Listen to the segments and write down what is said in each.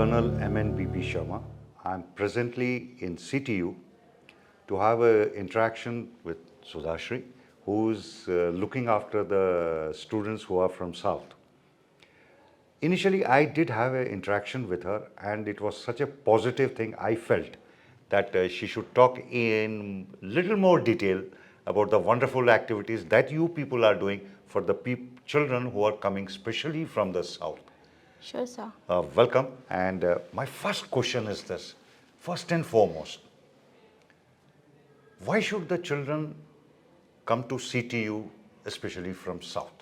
Colonel MNBP Sharma. I'm presently in CTU to have an interaction with Sudhashri, who's looking after the students who are from South. Initially, I did have an interaction with her, and it was such a positive thing. I felt that she should talk in little more detail about the wonderful activities that you people are doing for the children who are coming specially from the South. Sure, sir. Welcome. And my first question is this. First and foremost, why should the children come to CTU, especially from South?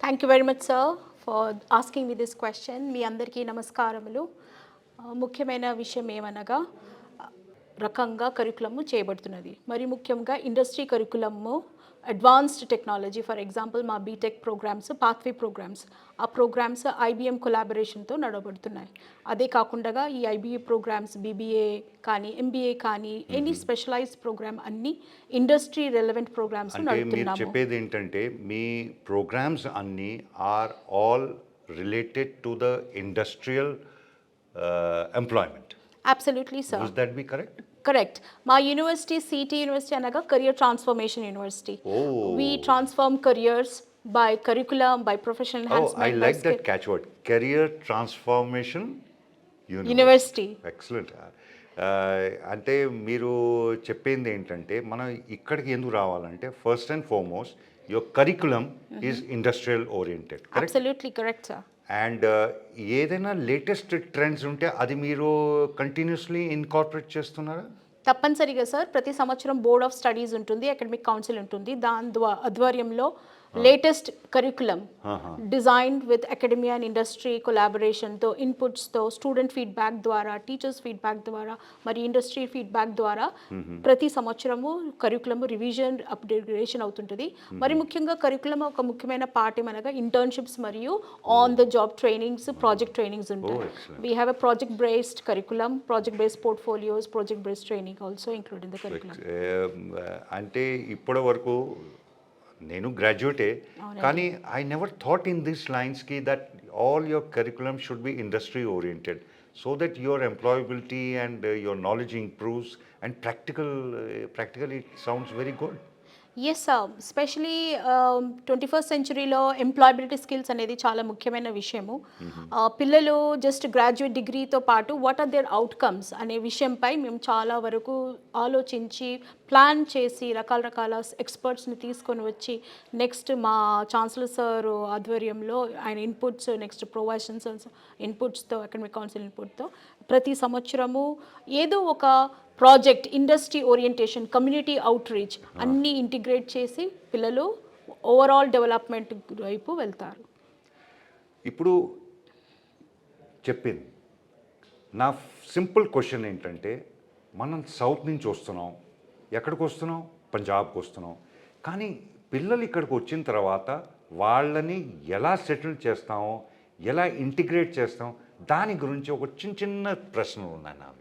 Thank you very much, sir, for asking me this question. మీ అందరికీ నమస్కారములు. ముఖ్యమైన విషయం ఏమనగా రకంగా కరికులము చేయబడుతున్నది. మరి ముఖ్యంగా industry curriculum advanced technology, for example మా బీటెక్ ప్రోగ్రామ్స్, పాత్వే ప్రోగ్రామ్స్, ఆ ప్రోగ్రామ్స్ ఐబిఎం కొలాబరేషన్తో నడవబడుతున్నాయి. అదే కాకుండా ఈ ఐబిఏ ప్రోగ్రామ్స్ బీబీఏ కానీ ఎంబీఏ కానీ ఎనీ స్పెషలైజ్డ్ ప్రోగ్రామ్ అన్ని ఇండస్ట్రీ రెలవెంట్ ప్రోగ్రామ్స్ నడుపుతున్నాము. మీరు చెప్పేది ఏంటంటే మీ ప్రోగ్రామ్స్ అన్ని are all related to the industrial employment. Absolutely sir. Would that be correct? Correct. My university, CT University, anaga Career Transformation University. Oh. We transform careers by curriculum, by professional enhancement. I like that catchword. Career Transformation University. Excellent. అంటే మీరు చెప్పింది ఏంటంటే మనం ఇక్కడికి ఎందుకు రావాలంటే first and foremost your curriculum is industrial oriented. Absolutely correct, sir. And ఏదైనా latest trends ఉంటే అది మీరు కంటిన్యూస్లీ ఇన్కార్పొరేట్ చేస్తున్నారా? తప్పనిసరిగా సార్. ప్రతి సంవత్సరం బోర్డ్ ఆఫ్ స్టడీస్ ఉంటుంది, అకాడమిక్ కౌన్సిల్ ఉంటుంది. దాని ఆధ్వర్యంలో latest curriculum designed with academia and industry కొలాబరేషన్తో, ఇన్పుట్స్తో, స్టూడెంట్ ఫీడ్బ్యాక్ ద్వారా, టీచర్స్ ఫీడ్బ్యాక్ ద్వారా, మరి ఇండస్ట్రీ ఫీడ్బ్యాక్ ద్వారా ప్రతి సంవత్సరము కరికులము రివిజన్ అప్డేషన్ అవుతుంటుంది. మరి ముఖ్యంగా కరికులం ఒక ముఖ్యమైన పార్ట్ ఏమనగా ఇంటర్న్షిప్స్ మరియు on the job trainings, project trainings ఉంటాయి. We have a project based curriculum, project based portfolios, project based training also include in the curriculum. అంటే ఇప్పటి వరకు నేను గ్రాడ్యుయేటే, కానీ I never thought in this లైన్స్కి that all your curriculum should be industry oriented so that your employability and your knowledge improves and practically it sounds very good. Yes sir. Specially 21st సెంచురీలో employability skills అనేది చాలా ముఖ్యమైన విషయము. పిల్లలు just graduate డిగ్రీతో పాటు what are there outcomes అనే విషయంపై మేము చాలా వరకు ఆలోచించి ప్లాన్ చేసి రకాల ఎక్స్పర్ట్స్ని తీసుకొని వచ్చి నెక్స్ట్ మా ఛాన్సలర్ సార్ ఆధ్వర్యంలో ఆయన ఇన్పుట్స్, నెక్స్ట్ ప్రొవైషన్స్ ఇన్పుట్స్తో, అకాడమిక్ కౌన్సిల్ ఇన్పుట్తో ప్రతి సంవత్సరము ఏదో ఒక project, industry orientation, community out reach అన్నీ ఇంటిగ్రేట్ చేసి పిల్లలు ఓవరాల్ డెవలప్మెంట్ వైపు వెళ్తారు. ఇప్పుడు చెప్పింది నా సింపుల్ క్వశ్చన్ ఏంటంటే, మనం సౌత్ నుంచి వస్తున్నాం, ఎక్కడికి వస్తున్నాం? పంజాబ్కి వస్తున్నాం. కానీ పిల్లలు ఇక్కడికి వచ్చిన తర్వాత వాళ్ళని ఎలా సెటిల్ చేస్తామో, ఎలా ఇంటిగ్రేట్ చేస్తాం, దాని గురించి ఒక చిన్న ప్రశ్నలు ఉన్నాయి నావి.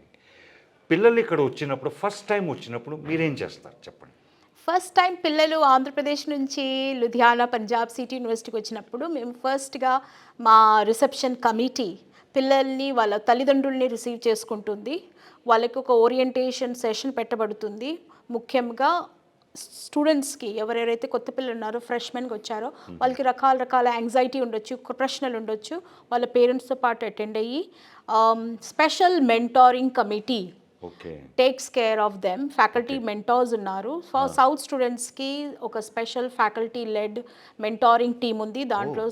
పిల్లలు ఇక్కడ వచ్చినప్పుడు, ఫస్ట్ టైం వచ్చినప్పుడు మీరేం చేస్తారు చెప్పండి? ఫస్ట్ టైం పిల్లలు ఆంధ్రప్రదేశ్ నుంచి లుధియానా, పంజాబ్, సిటీ యూనివర్సిటీకి వచ్చినప్పుడు మేము ఫస్ట్గా మా రిసెప్షన్ కమిటీ పిల్లల్ని వాళ్ళ తల్లిదండ్రుల్ని రిసీవ్ చేసుకుంటుంది. వాళ్ళకి ఒక ఓరియంటేషన్ సెషన్ పెట్టబడుతుంది. ముఖ్యంగా స్టూడెంట్స్కి ఎవరెవరైతే కొత్త పిల్లలు ఉన్నారో, ఫ్రెష్మెన్గా వచ్చారో వాళ్ళకి రకాల యాంగ్జైటీ ఉండొచ్చు, ప్రశ్నలు ఉండొచ్చు. వాళ్ళ పేరెంట్స్తో పాటు అటెండ్ అయ్యి special mentoring committee takes care of them. Faculty mentors ఉన్నారు. ఫర్ సౌత్ స్టూడెంట్స్కి ఒక special faculty led mentoring team ఉంది. దాంట్లో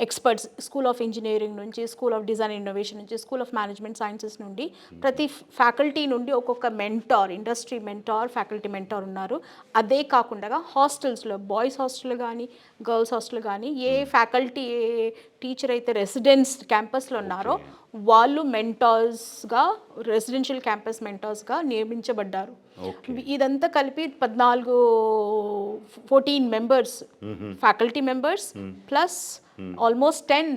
ఎక్స్పర్ట్స్ స్కూల్ ఆఫ్ ఇంజనీరింగ్ నుంచి, స్కూల్ ఆఫ్ డిజైన్ ఇన్నోవేషన్ నుంచి, స్కూల్ ఆఫ్ మేనేజ్మెంట్ సైన్సెస్ నుండి ప్రతి ఫ్యాకల్టీ నుండి ఒక్కొక్క mentor, industry mentor, faculty mentor ఉన్నారు. అదే కాకుండా హాస్టల్స్లో బాయ్స్ హాస్టల్ కానీ, గర్ల్స్ హాస్టల్ కానీ ఏ ఫ్యాకల్టీ, ఏ టీచర్ అయితే రెసిడెన్స్ క్యాంపస్లో ఉన్నారో వాళ్ళు మెంటార్స్గా, రెసిడెన్షియల్ క్యాంపస్ మెంటార్స్గా నియమించబడ్డారు. ఓకే. ఇదంతా కలిపి 14 members faculty members plus almost 10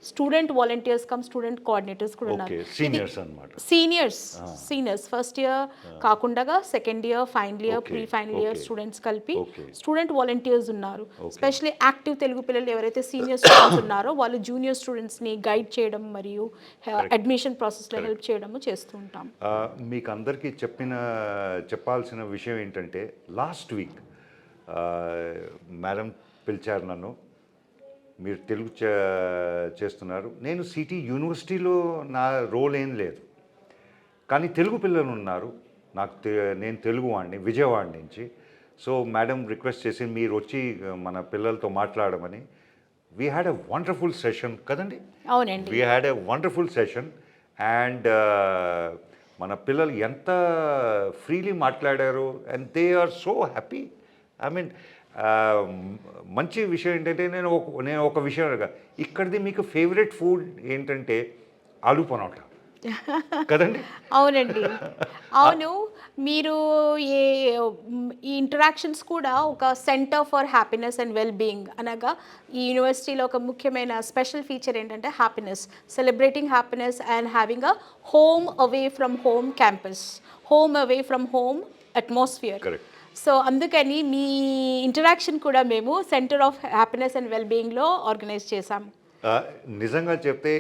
student volunteers come student coordinators కూడా ఉన్నారు. ఓకే, సీనియర్స్ అన్నమాట. సీనియర్స్ ఫస్ట్ ఇయర్ కాకుండా second year, final year, pre final year students కలిపి స్టూడెంట్ వాలంటీర్స్ ఉన్నారు. స్పెషల్లీ యాక్టివ్ తెలుగు పిల్లలు ఎవరైతే సీనియర్ స్టూడెంట్స్ ఉన్నారో వాళ్ళు జూనియర్ స్టూడెంట్స్ని గైడ్ చేయడం మరియు అడ్మిషన్ ప్రాసెస్లో హెల్ప్ చేయడము చేస్తూ ఉంటాం. మీకు అందరికీ చెప్పాల్సిన విషయం ఏంటంటే లాస్ట్ వీక్ మేడం పిలిచారు నన్ను, మీరు తెలుగు చేస్తున్నారు. నేను సిటీ యూనివర్సిటీలో నా రోల్ ఏం లేదు, కానీ తెలుగు పిల్లలు ఉన్నారు. నేను తెలుగు వాడిని, విజయవాడ నుంచి. సో మేడం రిక్వెస్ట్ చేసి మీరు వచ్చి మన పిల్లలతో మాట్లాడమని. We had a wonderful session కదండి. అవునండి, we had a wonderful session and మన పిల్లలు ఎంత ఫ్రీలీ మాట్లాడారు and they are so happy. I mean మంచి విషయం ఏంటంటే నేను ఒక విషయం అడగా, ఇక్కడిది మీకు ఫేవరెట్ ఫుడ్ ఏంటంటే ఆలు పరోటా కదండి. అవునండి, అవును. మీరు ఈ ఇంటరాక్షన్స్ కూడా ఒక centre for happiness and well being అనగా ఈ యూనివర్సిటీలో ఒక ముఖ్యమైన స్పెషల్ ఫీచర్ ఏంటంటే happiness, celebrating happiness and having a home away from home campus, home away from home atmosphere. Correct. So అందుకని మీ ఇంటరాక్షన్ కూడా మేము centre of happiness and well బీయింగ్లో ఆర్గనైజ్ చేశాము. నిజంగా చెప్తే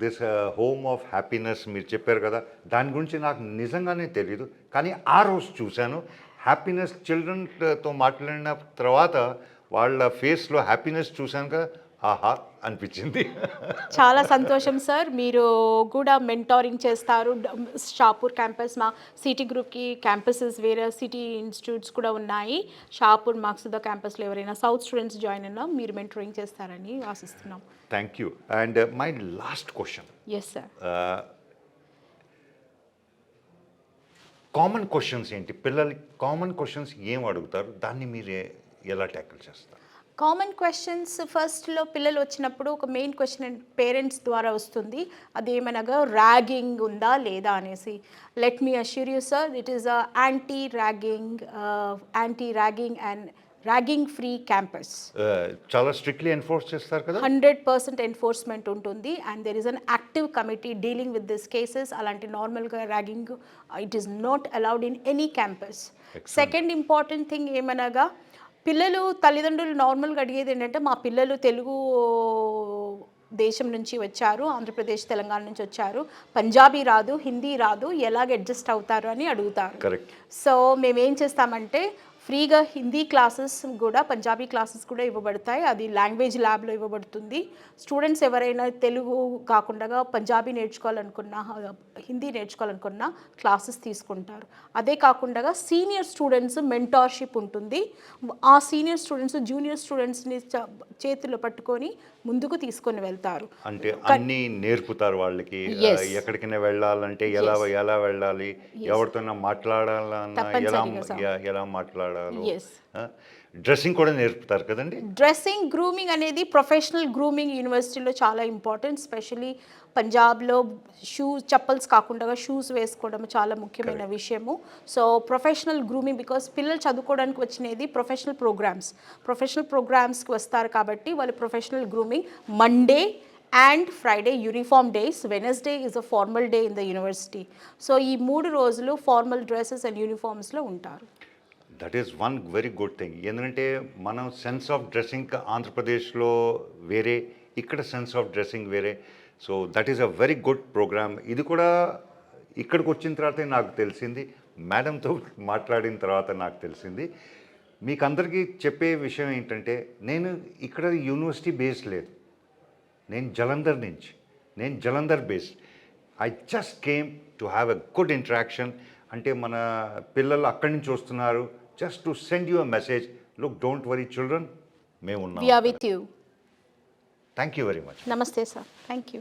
దిస్ హోమ్ ఆఫ్ హ్యాపీనెస్ మీరు చెప్పారు కదా, దాని గురించి నాకు నిజంగానే తెలియదు. కానీ ఆ రోజు చూశాను హ్యాపీనెస్, చిల్డ్రన్తో మాట్లాడిన తర్వాత వాళ్ళ ఫేస్లో హ్యాపీనెస్ చూశాను కదా, ఆహా అనిపించింది. చాలా సంతోషం సార్. మీరు కూడా మెంటారింగ్ చేస్తారు. షాపూర్ క్యాంపస్, మా సిటీ గ్రూప్కి క్యాంపసెస్ వేరే సిటీ ఇన్స్టిట్యూట్స్ కూడా ఉన్నాయి. షాపూర్ మాక్సుదా క్యాంపస్లో ఎవరైనా సౌత్ స్టూడెంట్స్ జాయిన్ అయినా మీరు మెంటరింగ్ చేస్తారని ఆశిస్తున్నాం. Thank you. And my last question. Yes sir. Common questions ఏంటి? పిల్లలకి కామన్ క్వశ్చన్స్ ఏం అడుగుతారు, దాన్ని మీరు ఎలా ట్యాకిల్ చేస్తారు? కామన్ క్వశ్చన్స్ ఫస్ట్లో పిల్లలు వచ్చినప్పుడు ఒక మెయిన్ క్వశ్చన్ పేరెంట్స్ ద్వారా వస్తుంది. అదేమనగా ర్యాగింగ్ ఉందా లేదా అనేసి. Let me assure you sir, it is a anti ragging and ragging free campus. చాలా స్ట్రిక్ట్లీ ఎన్ఫోర్స్ చేస్తారు కదా? 100% ఎన్ఫోర్స్మెంట్ ఉంటుంది and there is an active committee dealing with this cases. అలాంటి నార్మల్గా ragging it is not allowed in any campus. Second important thing ఏమనగా పిల్లలు తల్లిదండ్రులు నార్మల్గా అడిగేది ఏంటంటే మా పిల్లలు తెలుగు దేశం నుంచి వచ్చారు, ఆంధ్రప్రదేశ్ తెలంగాణ నుంచి వచ్చారు, పంజాబీ రాదు, హిందీ రాదు, ఎలాగ అడ్జస్ట్ అవుతారు అని అడుగుతారు. కరెక్ట్. సో మేమేం చేస్తామంటే ఫ్రీగా హిందీ క్లాసెస్ కూడా, పంజాబీ క్లాసెస్ కూడా ఇవ్వబడతాయి. అది లాంగ్వేజ్ ల్యాబ్లో ఇవ్వబడుతుంది. స్టూడెంట్స్ ఎవరైనా తెలుగు కాకుండా పంజాబీ నేర్చుకోవాలనుకున్నా, హిందీ నేర్చుకోవాలనుకున్నా క్లాసెస్ తీసుకుంటారు. అదే కాకుండా సీనియర్ స్టూడెంట్స్ మెంటార్షిప్ ఉంటుంది. ఆ సీనియర్ స్టూడెంట్స్ జూనియర్ స్టూడెంట్స్ని చేతుల్లో పట్టుకొని ముందుకు తీసుకొని వెళ్తారు. అంటే అన్నీ నేర్పుతారు వాళ్ళకి. ఎక్కడికైనా వెళ్ళాలంటే ఎలా వెళ్ళాలి, ఎవరితోనా మాట్లాడాలన్నా ఎలా మాట్లాడాలి, డ్రెస్సింగ్ కూడా నేర్పుతారు కదండి. డ్రెస్సింగ్, గ్రూమింగ్ అనేది ప్రొఫెషనల్ గ్రూమింగ్ యూనివర్సిటీలో చాలా ఇంపార్టెంట్. స్పెషలీ పంజాబ్లో చెప్పల్స్ కాకుండా షూస్ వేసుకోవడం చాలా ముఖ్యమైన విషయము. సో ప్రొఫెషనల్ గ్రూమింగ్, బికాస్ పిల్లలు చదువుకోవడానికి వచ్చినది ప్రొఫెషనల్ ప్రోగ్రామ్స్కి వస్తారు కాబట్టి వాళ్ళు professional grooming. Monday and Friday uniform days, Wednesday is a formal day in the university. So ఈ 3 రోజులు ఫార్మల్ డ్రెస్సెస్ అండ్ యూనిఫామ్స్లో ఉంటారు. That is one very good thing. ఎందుకంటే మనం సెన్స్ ఆఫ్ డ్రెస్సింగ్ ఆంధ్రప్రదేశ్లో వేరే, ఇక్కడ సెన్స్ ఆఫ్ డ్రెస్సింగ్ వేరే. So that is a very good programme. ఇది కూడా ఇక్కడికి వచ్చిన తర్వాతే నాకు తెలిసింది, మేడంతో మాట్లాడిన తర్వాత నాకు తెలిసింది. మీకు అందరికీ చెప్పే విషయం ఏంటంటే నేను ఇక్కడ యూనివర్సిటీ బేస్ లేదు, నేను Jalandhar based. I just came to have a good interaction. అంటే మన పిల్లలు అక్కడి నుంచి వస్తున్నారు, just to send you a message, look, don't worry children, we are with you. Thank you very much. Namaste sir. Thank you.